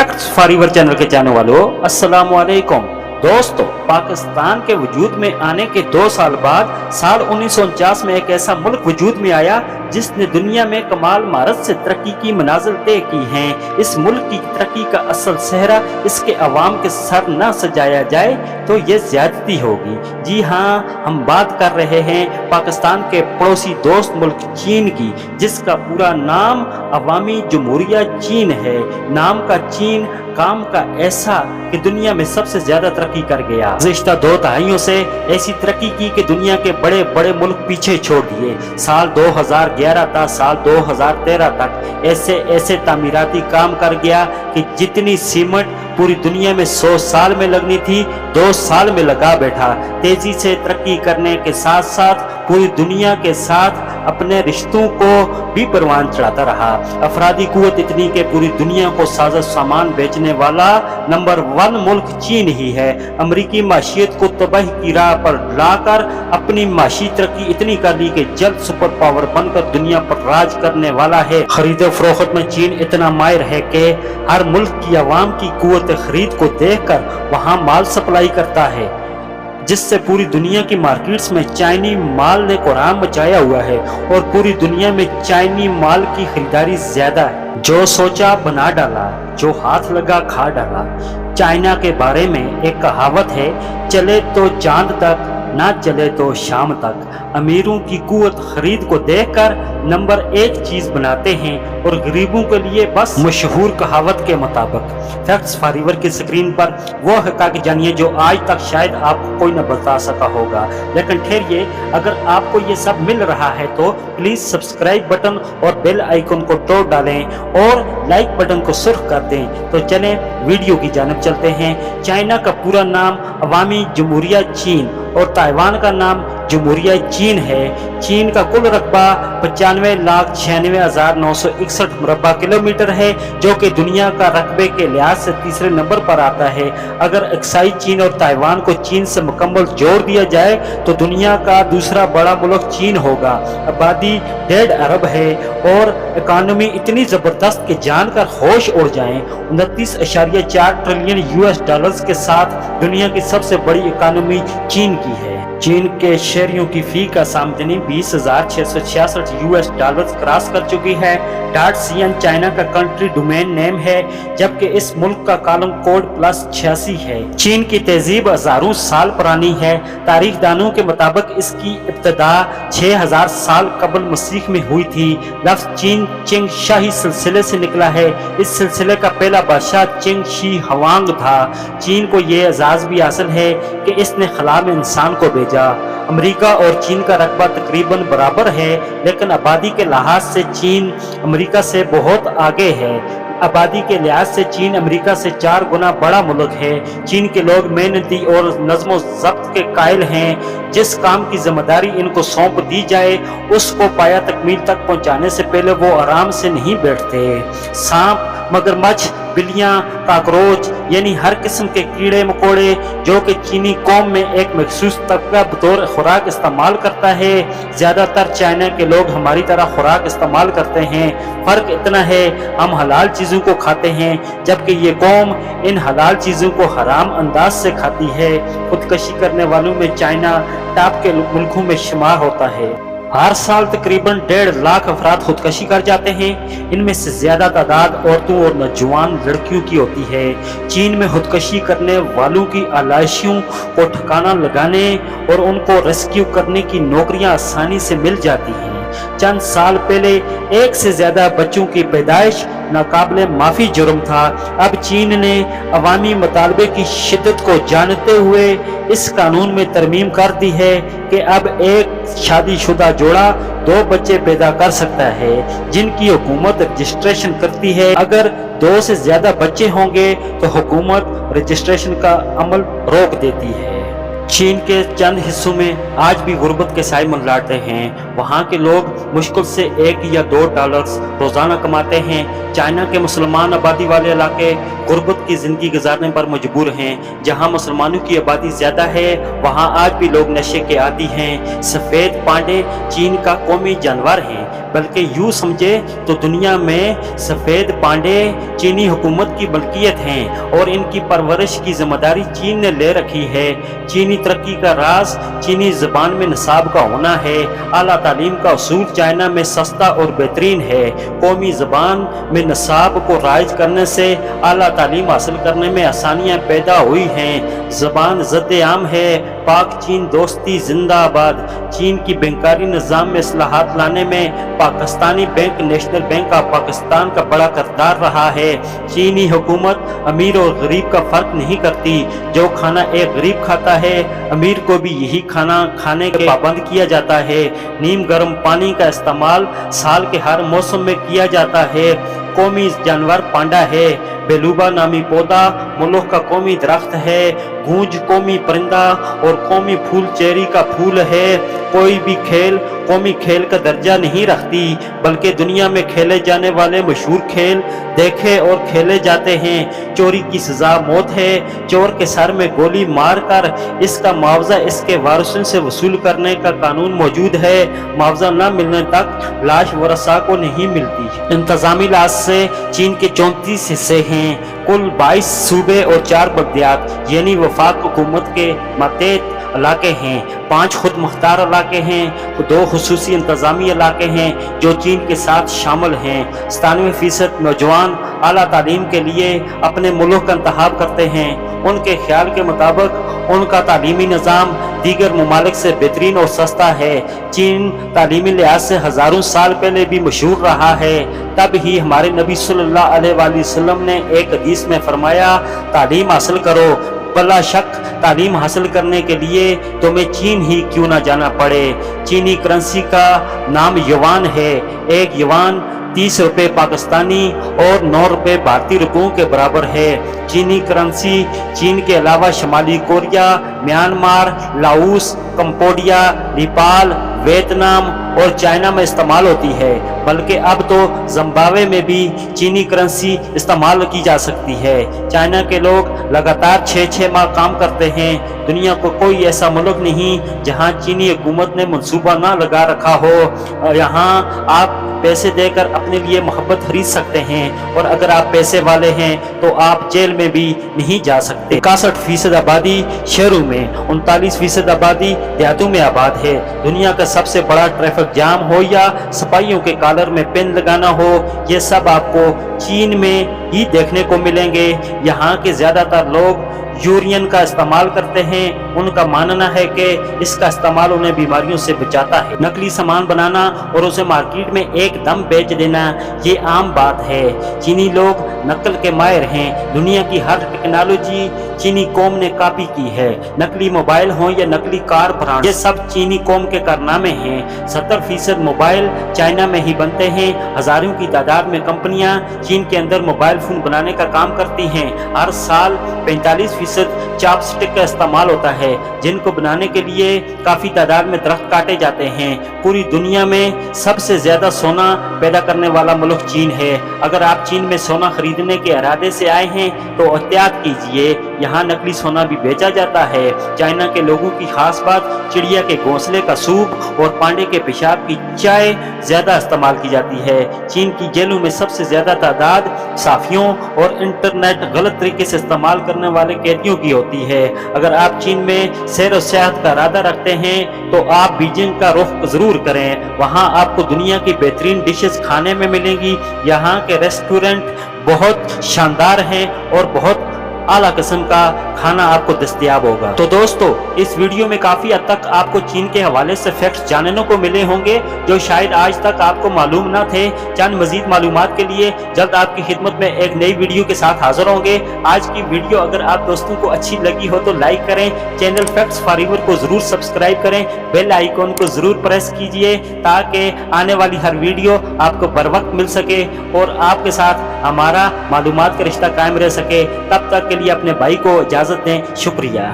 Facts forever channel के चाहने वालों, अस्सलाम वालेकुम। दोस्तों, पाकिस्तान के वजूद में आने के 2 साल बाद साल 1949 में एक ऐसा मुल्क वजूद में आया जिसने दुनिया में कमाल महारत से तरक्की की मनाजिल तय की हैं। इस मुल्क की तरक्की का असल सेहरा इसके अवाम के सर न सजाया जाए तो ये ज्यादती होगी। जी हाँ, हम बात कर रहे हैं पाकिस्तान के पड़ोसी दोस्त मुल्क चीन की, जिसका पूरा नाम अवामी जमहूरिया चीन है। नाम का चीन, काम का ऐसा कि दुनिया में सबसे ज्यादा तरक्की कर गया। गुज़िश्ता 2 दहाइयों से ऐसी तरक्की की कि दुनिया के बड़े बड़े मुल्क पीछे छोड़ दिए। साल 2011 तक, साल 2013 तक ऐसे तामीराती काम कर गया कि जितनी सीमेंट पूरी दुनिया में 100 साल में लगनी थी, 2 साल में लगा बैठा। तेजी से तरक्की करने के साथ साथ पूरी दुनिया के साथ अपने रिश्तों को भी परवान चढ़ाता रहा। अफरादी कुव्वत इतनी के पूरी दुनिया को साजो सामान बेचने वाला नंबर 1 मुल्क चीन ही है। अमेरिकी माशियत को तबाही की राह पर लाकर अपनी माशी तरक्की इतनी कर ली कि जल्द सुपर पावर बनकर दुनिया पर राज करने वाला है। खरीदो फरोख्त में चीन इतना माहिर है कि हर मुल्क की आवाम की कुव्वत खरीद को देखकर वहां माल सप्लाई करता है, जिससे पूरी दुनिया की मार्केट्स में चाइनी माल ने कोहराम मचाया हुआ है और पूरी दुनिया में चाइनी माल की खरीदारी ज्यादा है। जो सोचा बना डाला, जो हाथ लगा खा डाला। चाइना के बारे में एक कहावत है, चले तो चांद तक, ना चले तो शाम तक। अमीरों की कुव्वत खरीद को देखकर नंबर 1 चीज बनाते हैं और गरीबों के लिए बस मशहूर कहावत के मुताबिक। फैक्ट्स फॉरएवर की स्क्रीन पर वो हक़ाइक़ जानिए जो आज तक शायद आपको कोई न बता सका होगा। लेकिन ठहरिए, अगर आपको ये सब मिल रहा है तो प्लीज सब्सक्राइब बटन और बेल आइकन को तोड़ डालें और लाइक बटन को सुर्ख कर दें। तो चलें वीडियो की जानिब चलते हैं। चाइना का पूरा नाम अवामी जमहूरिया चीन और ताइवान का नाम जमहूरिया चीन है। चीन का कुल रकबा 95,96,961 मुरब्बा किलोमीटर है, जो कि दुनिया का रकबे के लिहाज से तीसरे नंबर पर आता है। अगर अक्साई चीन और ताइवान को चीन से मुकम्मल जोड़ दिया जाए तो दुनिया का दूसरा बड़ा मुल्क चीन होगा। आबादी 1.5 अरब है और इकानमी इतनी जबरदस्त कि जानकर होश उड़ जाएं। 29.4 ट्रिलियन US डॉलर्स के साथ दुनिया की सबसे बड़ी इकानमी चीन की है। चीन के शहरियों की फी का आमदनी 20,666 US डॉलर्स क्रॉस कर चुकी है। .cn चाइना का कंट्री डोमेन नेम है, जबकि इस मुल्क का कॉलम कोड +86 है। चीन की तहजीब हजारों साल पुरानी है। तारीख दानों के मुताबिक इसकी इब्तदा 6000 साल कबल मसीह में हुई थी। लफ्ज चीन चिंग शाही सिलसिले से निकला है। इस सिलसिले का पहला बादशाह चिंग शी हवांग था। चीन को यह एजाज भी हासिल है कि इसने खला में इंसान को भेजा। अमेरिका और चीन का रकबा तकरीबन बराबर है, लेकिन आबादी के लिहाज से चीन अमेरिका से बहुत आगे है। आबादी के लिहाज से चीन अमेरिका से 4 गुना बड़ा मुल्क है। चीन के लोग मेहनती और नज़्म ज़ब्त के कायल हैं। जिस काम की जिम्मेदारी इनको सौंप दी जाए उसको पाया तकमील तक पहुंचाने से पहले वो आराम से नहीं बैठते। सांप, मगरमच्छ, बिल्लियां, काकरोच यानी हर किस्म के कीड़े मकोड़े जो कि चीनी कौम में एक मखसूस तबका बतौर खुराक इस्तेमाल करता है। ज्यादातर चाइना के लोग हमारी तरह खुराक इस्तेमाल करते हैं। फर्क इतना है, हम हलाल चीजों को खाते हैं जबकि ये कौम इन हलाल चीजों को हराम अंदाज से खाती है। खुदकशी करने वालों में चाइना टॉप के मुल्कों में शुमार होता है। हर साल तकरीबन 1.5 लाख अफराद खुदकशी कर जाते हैं। इनमें से ज्यादा तादाद औरतों और नौजवान लड़कियों की होती है। चीन में खुदकशी करने वालों की आलाइशियों को ठिकाना लगाने और उनको रेस्क्यू करने की नौकरियां आसानी से मिल जाती हैं। चंद साल पहले 1 से ज्यादा बच्चों की पैदाइश नाकाबिले माफी जुर्म था। अब चीन ने अवामी मुतालबे की शिद्दत को जानते हुए इस कानून में तरमीम कर दी है कि अब एक शादीशुदा जोड़ा 2 बच्चे पैदा कर सकता है, जिनकी हुकूमत रजिस्ट्रेशन करती है। अगर 2 से ज्यादा बच्चे होंगे तो हुकूमत रजिस्ट्रेशन का अमल रोक देती है। चीन के चंद हिस्सों में आज भी गुर्बत के साए मंडलाते हैं। वहाँ के लोग मुश्किल से 1 या 2 डॉलर्स रोजाना कमाते हैं। चाइना के मुसलमान आबादी वाले इलाके गुर्बत की जिंदगी गुजारने पर मजबूर हैं। जहाँ मुसलमानों की आबादी ज्यादा है वहाँ आज भी लोग नशे के आदी हैं। सफेद पांडे चीन का कौमी जानवर हैं। बल्कि यूँ समझे तो दुनिया में सफ़ेद पांडे चीनी हुकूमत की मलकियत हैं और इनकी परवरिश की जिम्मेदारी चीन ने ले रखी है। चीनी तरक्की का राज चीनी ज़बान में निसाब का होना है। आला तालीम का उसूल चाइना में सस्ता और बेहतरीन है। कौमी ज़बान में निसाब को राइज करने से आला तालीम हासिल करने में आसानियाँ पैदा हुई हैं। ज़बान ज़द-ए-आम है। पाक चीन दोस्ती जिंदाबाद। चीन की बैंकारी निज़ाम में इस्लाहात लाने में Pakistani bank national bank of Pakistan का बड़ा किरदार रहा है। चीनी हुकूमत अमीर और गरीब का फ़र्क नहीं करती। जो खाना एक गरीब खाता है अमीर को भी यही खाना खाने के पाबंद किया जाता है। नीम गर्म पानी का इस्तेमाल साल के हर मौसम में किया जाता है। कौमी जानवर पांडा है। बेलूबा नामी पौधा मुल्क का कौमी दरख्त है। गूंज कौमी परिंदा और कौमी फूल चेरी का फूल है। कोई भी खेल कौमी खेल का दर्जा नहीं रखती, बल्कि दुनिया में खेले जाने वाले मशहूर खेल देखे और खेले जाते हैं। चोरी की सज़ा मौत है। चोर के सर में गोली मार कर इसका मुआवजा इसके वारिसों से वसूल करने का कानून मौजूद है। मुआवजा न मिलने तक लाश वरसा को नहीं मिलती। इंतजामी लिहाज से चीन के 34 हिस्से हैं। कुल 22 सूबे और 4 बल्दियात यानी वफाक हुकूमत के मातहत इलाके हैं। 5 खुद मुख्तार इलाके हैं। 2 खुसूसी इंतजामी इलाके हैं जो चीन के साथ शामिल हैं। 97% नौजवान आला तालीम के लिए अपने मुल्क का इंतखाब करते हैं। उनके ख्याल के मुताबिक उनका तालीमी निज़ाम दीगर ममालिक से बेहतरीन और सस्ता है। चीन तालीमी लिहाज से हज़ारों साल पहले भी मशहूर रहा है। तब ही हमारे नबी सल्लल्लाहु अलैहि वसल्लम ने एक हदीस में फरमाया, तालीम हासिल करो, बला शक तालीम हासिल करने के लिए तुम्हें चीन ही क्यों ना जाना पड़े। चीनी करेंसी का नाम युआन है। एक युआन 30 रुपये पाकिस्तानी और 9 रुपये भारतीय रुपयों के बराबर है। चीनी करेंसी चीन के अलावा शमाली Korea, Myanmar, Laos, Cambodia, Nepal, Vietnam और चाइना में इस्तेमाल होती है, बल्कि अब तो जिम्बाब्वे में भी चीनी करेंसी इस्तेमाल की जा सकती है। चाइना के लोग लगातार 6-6 माह काम करते हैं। दुनिया को कोई ऐसा मुल्क नहीं जहां चीनी हुकूमत ने मंसूबा ना लगा रखा हो। यहाँ आप पैसे देकर अपने लिए मोहब्बत खरीद सकते हैं और अगर आप पैसे वाले हैं तो आप जेल में भी नहीं जा सकते। 61% आबादी शहरों में, 39% आबादी देहातों में आबाद है। दुनिया का सबसे बड़ा ट्रैफिक जाम हो या सिपाहियों के कॉलर में पेन लगाना हो, ये सब आपको चीन में ही देखने को मिलेंगे। यहाँ के ज़्यादातर लोग यूरियन का इस्तेमाल करते हैं। उनका मानना है कि इसका इस्तेमाल उन्हें बीमारियों से बचाता है। नकली सामान बनाना और उसे मार्केट में एकदम बेच देना ये आम बात है। चीनी लोग नकल के माहिर हैं। दुनिया की हर टेक्नोलॉजी चीनी कौम ने कॉपी की है। नकली मोबाइल हो या नकली कार ब्रांड, ये सब चीनी कौम के कारनामे हैं। 70% मोबाइल चाइना में ही बनते हैं। हजारों की तादाद में कंपनियां चीन के अंदर मोबाइल फोन बनाने का काम करती हैं। हर साल 45% चॉपस्टिक का इस्तेमाल होता है, जिनको बनाने के लिए काफ़ी तादाद में दरख्त काटे जाते हैं। पूरी दुनिया में सबसे ज़्यादा सोना पैदा करने वाला मुल्क चीन है। अगर आप चीन में सोना खरीदने के इरादे से आए हैं तो एहतियात कीजिए, यहाँ नकली सोना भी बेचा जाता है। चाइना के लोगों की खास बात चिड़िया के घोंसले का सूप और पांडे के पेशाब की चाय ज़्यादा इस्तेमाल की जाती है। चीन की जेलों में सबसे ज़्यादा तादाद साफियों और इंटरनेट गलत तरीके से इस्तेमाल करने वाले कैदियों की होती है। अगर आप चीन में सैर और सियाहत का इरादा रखते हैं तो आप बीजिंग का रुख जरूर करें। वहाँ आपको दुनिया की बेहतरीन डिशेस खाने में मिलेंगी। यहाँ के रेस्टोरेंट बहुत शानदार हैं और बहुत आला किस्म का खाना आपको दस्तयाब होगा। तो दोस्तों, इस वीडियो में काफ़ी हद तक आपको चीन के हवाले से फैक्ट्स जानने को मिले होंगे जो शायद आज तक आपको मालूम ना थे। चंद मजीद मालूमात के लिए जल्द आपकी खिदमत में एक नई वीडियो के साथ हाजिर होंगे। आज की वीडियो अगर आप दोस्तों को अच्छी लगी हो तो लाइक करें, चैनल फैक्ट्स फॉरएवर को ज़रूर सब्सक्राइब करें, बेल आइकॉन को ज़रूर प्रेस कीजिए ताकि आने वाली हर वीडियो आपको बर वक्त मिल सके और आपके साथ हमारा मालूमात का रिश्ता कायम रह सके। तब तक के लिए अपने भाई को इजाज़त दें। शुक्रिया।